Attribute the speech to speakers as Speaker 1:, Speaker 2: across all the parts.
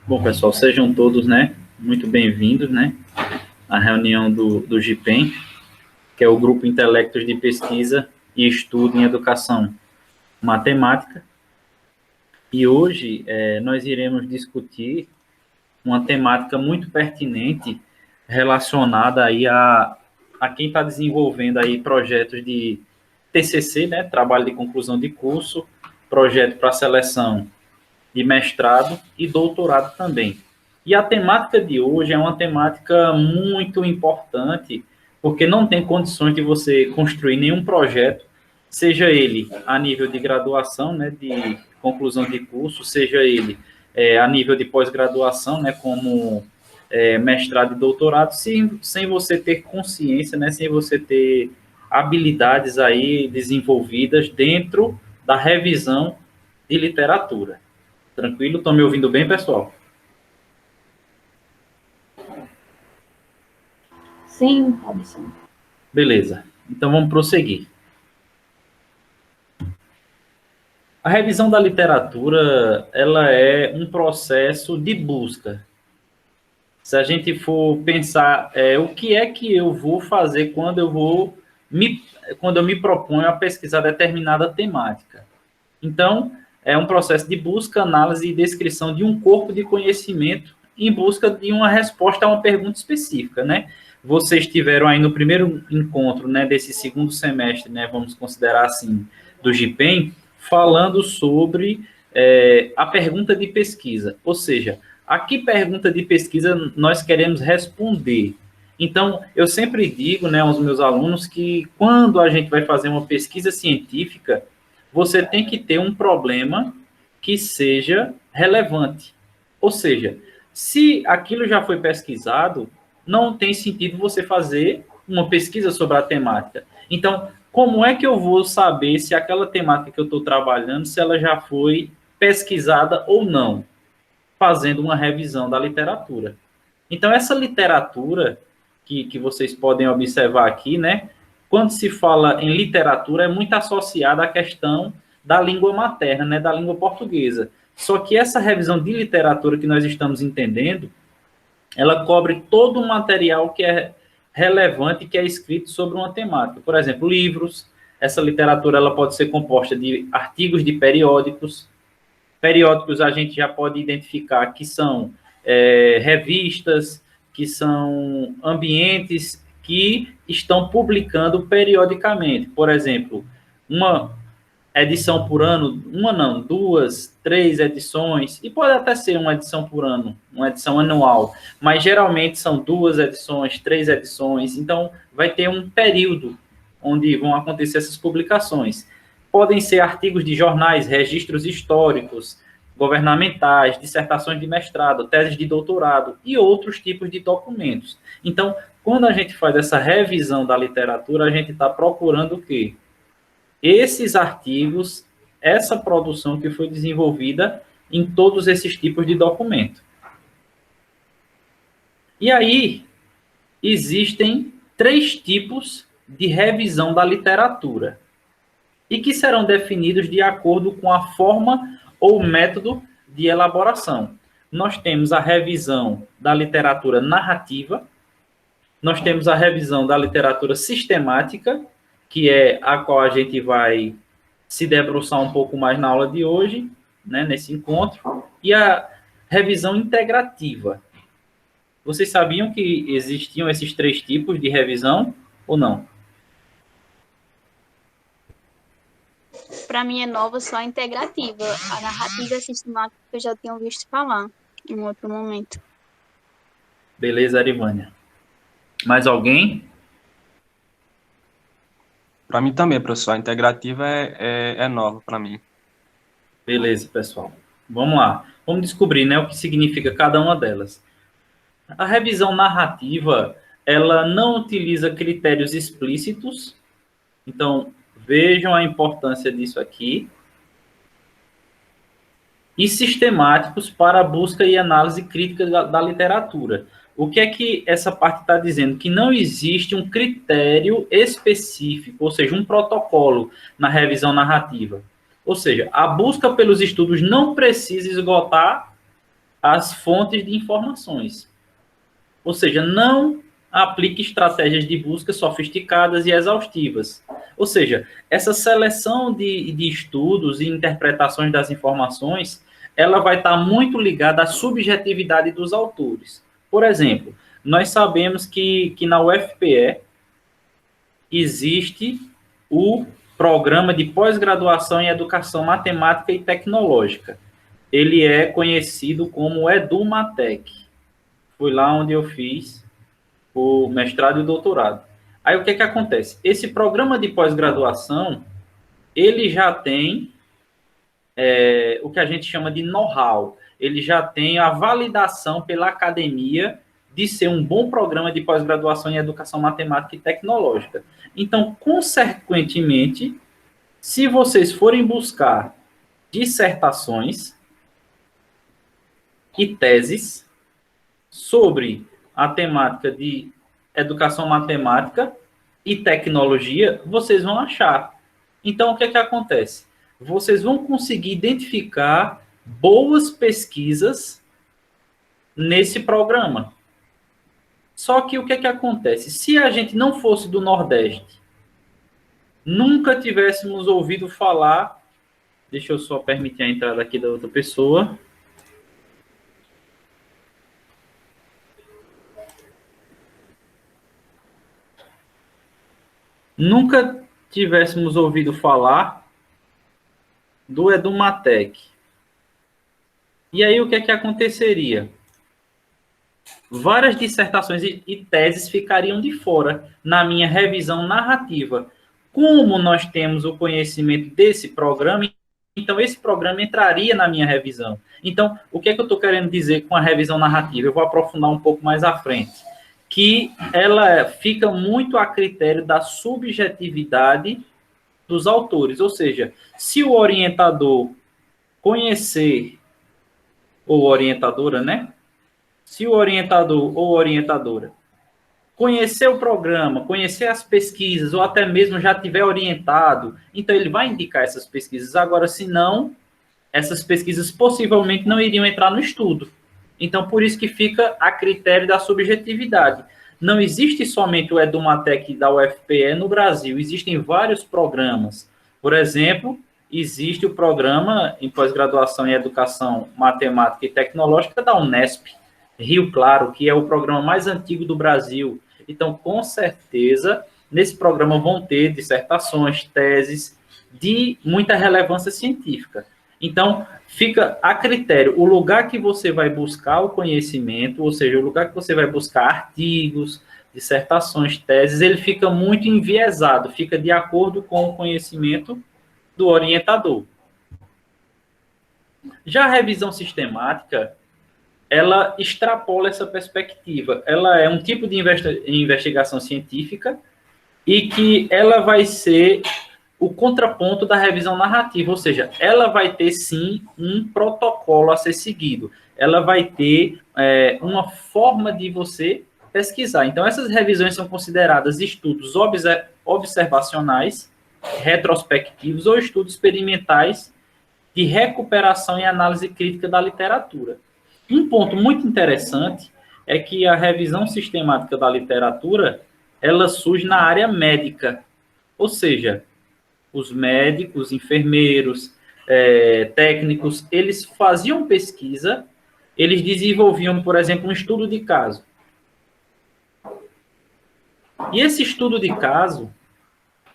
Speaker 1: Bom, pessoal, sejam todos, né, muito bem-vindos, né, à reunião do GIPEM, que é o Grupo Intelectos de Pesquisa e Estudo em Educação Matemática. E hoje nós iremos discutir uma temática muito pertinente relacionada aí a quem está desenvolvendo aí projetos de TCC, né, trabalho de conclusão de curso, projeto para seleção de mestrado e doutorado também. E a temática de hoje é uma temática muito importante, porque não tem condições de você construir nenhum projeto, seja ele a nível de graduação, né, de conclusão de curso, seja ele a nível de pós-graduação, né, como mestrado e doutorado, sem você ter consciência, né, sem você ter habilidades aí desenvolvidas dentro da revisão de literatura. Tranquilo? Estão me ouvindo bem, pessoal?
Speaker 2: Sim, Robson.
Speaker 1: Beleza. Então, vamos prosseguir. A revisão da literatura, ela é um processo de busca. Se a gente for pensar o que é que eu vou fazer quando eu me proponho a pesquisar determinada temática. Então, é um processo de busca, análise e descrição de um corpo de conhecimento em busca de uma resposta a uma pergunta específica, né? Vocês tiveram aí no primeiro encontro, né, desse segundo semestre, né, vamos considerar assim, do GIPEM, falando sobre a pergunta de pesquisa, ou seja, a que pergunta de pesquisa nós queremos responder. Então, eu sempre digo, né, aos meus alunos que quando a gente vai fazer uma pesquisa científica, você tem que ter um problema que seja relevante. Ou seja, se aquilo já foi pesquisado, não tem sentido você fazer uma pesquisa sobre a temática. Então, como é que eu vou saber se aquela temática que eu estou trabalhando, se ela já foi pesquisada ou não? Fazendo uma revisão da literatura. Então, essa literatura que vocês podem observar aqui, né? Quando se fala em literatura, é muito associada à questão da língua materna, né, da língua portuguesa. Só que essa revisão de literatura que nós estamos entendendo, ela cobre todo o material que é relevante, que é escrito sobre uma temática. Por exemplo, livros. Essa literatura ela pode ser composta de artigos de periódicos. Periódicos a gente já pode identificar que são revistas, que são ambientes que estão publicando periodicamente. Por exemplo, uma edição por ano, uma não, duas, três edições, e pode até ser uma edição por ano, uma edição anual, mas geralmente são duas edições, três edições, então vai ter um período onde vão acontecer essas publicações. Podem ser artigos de jornais, registros históricos, governamentais, dissertações de mestrado, teses de doutorado e outros tipos de documentos. Então, quando a gente faz essa revisão da literatura, a gente está procurando o quê? Esses artigos, essa produção que foi desenvolvida em todos esses tipos de documento. E aí, existem 3 tipos de revisão da literatura, e que serão definidos de acordo com a forma ou método de elaboração. Nós temos a revisão da literatura narrativa, nós temos a revisão da literatura sistemática, que é a qual a gente vai se debruçar um pouco mais na aula de hoje, né, nesse encontro, e a revisão integrativa. Vocês sabiam que existiam esses 3 tipos de revisão ou não?
Speaker 2: Para mim é nova só a integrativa. A narrativa e a sistemática eu já tinha visto falar em outro momento.
Speaker 1: Beleza, Arivânia. Mais alguém?
Speaker 3: Para mim também, professor. A integrativa é nova para mim.
Speaker 1: Beleza, pessoal. Vamos lá. Vamos descobrir, né, o que significa cada uma delas. A revisão narrativa, ela não utiliza critérios explícitos. Então, vejam a importância disso aqui. E sistemáticos para a busca e análise crítica da literatura. O que é que essa parte está dizendo? Que não existe um critério específico, ou seja, um protocolo na revisão narrativa. Ou seja, a busca pelos estudos não precisa esgotar as fontes de informações. Ou seja, não aplique estratégias de busca sofisticadas e exaustivas. Ou seja, essa seleção de estudos e interpretações das informações, ela vai estar muito ligada à subjetividade dos autores. Por exemplo, nós sabemos que na UFPE existe o Programa de Pós-Graduação em Educação Matemática e Tecnológica. Ele é conhecido como EduMatec. Foi lá onde eu fiz o mestrado e o doutorado. Aí o que acontece? Esse programa de pós-graduação, ele já tem o que a gente chama de know-how. Ele já tem a validação pela academia de ser um bom programa de pós-graduação em educação matemática e tecnológica. Então, consequentemente, se vocês forem buscar dissertações e teses sobre a temática de educação matemática e tecnologia, vocês vão achar. Então, o que acontece? Vocês vão conseguir identificar boas pesquisas nesse programa. Só que o que acontece? Se a gente não fosse do Nordeste, nunca tivéssemos ouvido falar... Deixa eu só permitir a entrada aqui da outra pessoa. Nunca tivéssemos ouvido falar do EduMatec. E aí o que aconteceria? Várias dissertações e teses ficariam de fora na minha revisão narrativa. Como nós temos o conhecimento desse programa, então esse programa entraria na minha revisão. Então, o que eu estou querendo dizer com a revisão narrativa? Eu vou aprofundar um pouco mais à frente. Que ela fica muito a critério da subjetividade dos autores. Ou seja, se o orientador conhecer, ou orientadora, né? Se o orientador ou orientadora conhecer o programa, conhecer as pesquisas, ou até mesmo já tiver orientado, então ele vai indicar essas pesquisas. Agora, se não, essas pesquisas possivelmente não iriam entrar no estudo. Então, por isso que fica a critério da subjetividade. Não existe somente o EduMatec da UFPE no Brasil, existem vários programas. Por exemplo, existe o programa em pós-graduação em Educação Matemática e Tecnológica da Unesp, Rio Claro, que é o programa mais antigo do Brasil. Então, com certeza, nesse programa vão ter dissertações, teses de muita relevância científica. Então, fica a critério o lugar que você vai buscar o conhecimento, ou seja, o lugar que você vai buscar artigos, dissertações, teses, ele fica muito enviesado, fica de acordo com o conhecimento do orientador. Já a revisão sistemática, ela extrapola essa perspectiva. Ela é um tipo de investigação científica e que ela vai ser o contraponto da revisão narrativa, ou seja, ela vai ter, sim, um protocolo a ser seguido. Ela vai ter uma forma de você pesquisar. Então, essas revisões são consideradas estudos observacionais, retrospectivos ou estudos experimentais de recuperação e análise crítica da literatura. Um ponto muito interessante é que a revisão sistemática da literatura, ela surge na área médica, ou seja, os médicos, enfermeiros, técnicos, eles faziam pesquisa, eles desenvolviam, por exemplo, um estudo de caso. E esse estudo de caso,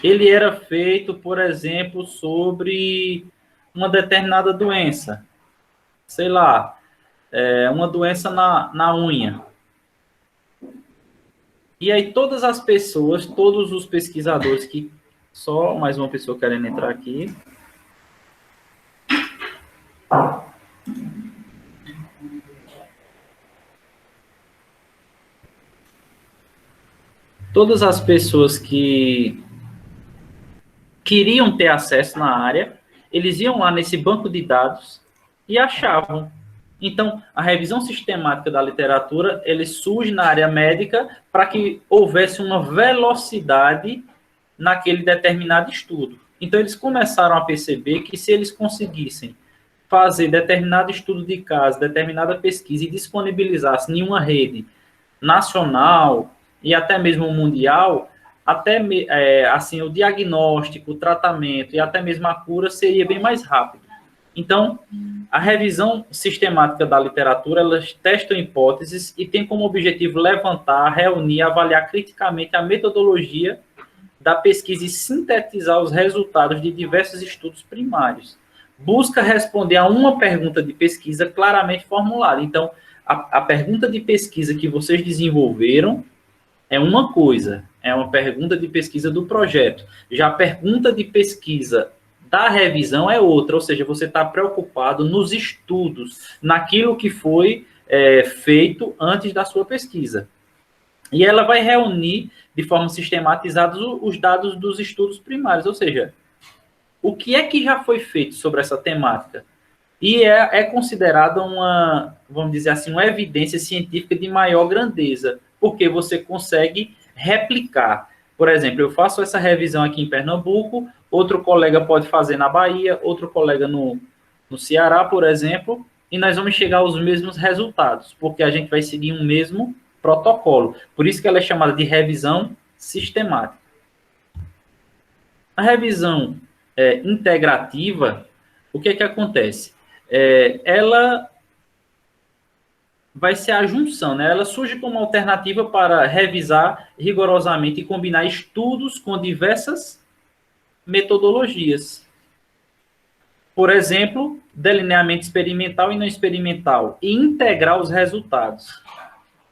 Speaker 1: ele era feito, por exemplo, sobre uma determinada doença. Sei lá, uma doença na unha. E aí todas as pessoas, todos os pesquisadores que... Só mais uma pessoa querendo entrar aqui. Todas as pessoas que queriam ter acesso na área, eles iam lá nesse banco de dados e achavam. Então, a revisão sistemática da literatura, ele surge na área médica para que houvesse uma velocidade naquele determinado estudo. Então, eles começaram a perceber que se eles conseguissem fazer determinado estudo de caso, determinada pesquisa e disponibilizasse em uma rede nacional e até mesmo mundial, até assim, o diagnóstico, o tratamento e até mesmo a cura seria bem mais rápido. Então, a revisão sistemática da literatura, elas testam hipóteses e tem como objetivo levantar, reunir, avaliar criticamente a metodologia da pesquisa e sintetizar os resultados de diversos estudos primários. Busca responder a uma pergunta de pesquisa claramente formulada. Então, a pergunta de pesquisa que vocês desenvolveram é uma coisa, é uma pergunta de pesquisa do projeto. Já a pergunta de pesquisa da revisão é outra, ou seja, você está preocupado nos estudos, naquilo que foi feito antes da sua pesquisa. E ela vai reunir de forma sistematizada os dados dos estudos primários, ou seja, o que é que já foi feito sobre essa temática? E é considerada uma, vamos dizer assim, uma evidência científica de maior grandeza, porque você consegue replicar. Por exemplo, eu faço essa revisão aqui em Pernambuco, outro colega pode fazer na Bahia, outro colega no Ceará, por exemplo, e nós vamos chegar aos mesmos resultados, porque a gente vai seguir um mesmo protocolo. Por isso que ela é chamada de revisão sistemática. A revisão integrativa, o que é que acontece? Ela vai ser a junção, né? Ela surge como alternativa para revisar rigorosamente e combinar estudos com diversas metodologias. Por exemplo, delineamento experimental e não experimental, e integrar os resultados.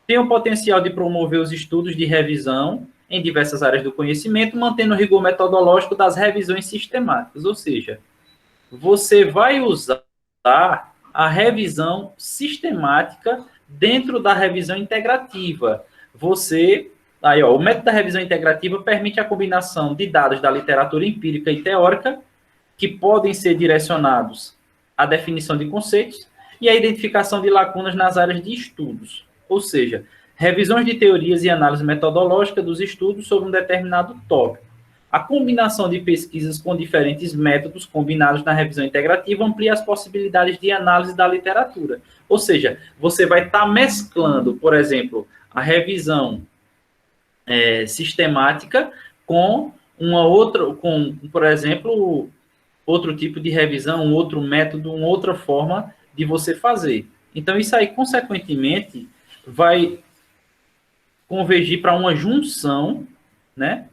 Speaker 1: Tem o potencial de promover os estudos de revisão em diversas áreas do conhecimento, mantendo o rigor metodológico das revisões sistemáticas, ou seja, você vai usar a revisão sistemática dentro da revisão integrativa. O método da revisão integrativa permite a combinação de dados da literatura empírica e teórica, que podem ser direcionados à definição de conceitos e à identificação de lacunas nas áreas de estudos. Ou seja, revisões de teorias e análise metodológica dos estudos sobre um determinado tópico. A combinação de pesquisas com diferentes métodos combinados na revisão integrativa amplia as possibilidades de análise da literatura. Ou seja, você vai estar mesclando, por exemplo, a revisão sistemática com por exemplo, outro tipo de revisão, um outro método, uma outra forma de você fazer. Então, isso aí, consequentemente, vai convergir para uma junção, né,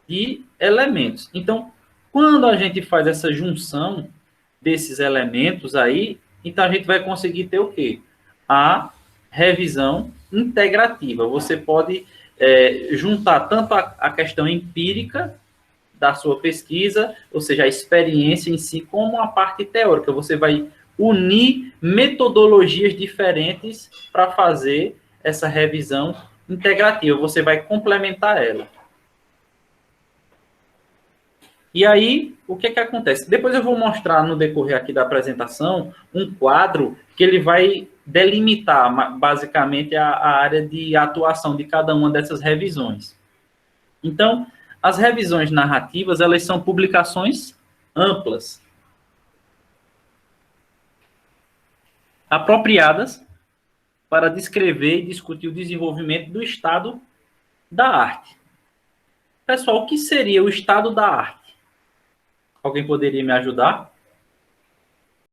Speaker 1: de elementos. Então, quando a gente faz essa junção desses elementos aí, então a gente vai conseguir ter o quê? A revisão integrativa. Você pode juntar tanto a questão empírica da sua pesquisa, ou seja, a experiência em si, como a parte teórica. Você vai unir metodologias diferentes para fazer essa revisão integrativa. Você vai complementar ela. E aí, o que acontece? Depois eu vou mostrar no decorrer aqui da apresentação um quadro que ele vai delimitar basicamente a área de atuação de cada uma dessas revisões. Então, as revisões narrativas, elas são publicações amplas, apropriadas para descrever e discutir o desenvolvimento do estado da arte. Pessoal, o que seria o estado da arte? Alguém poderia me ajudar?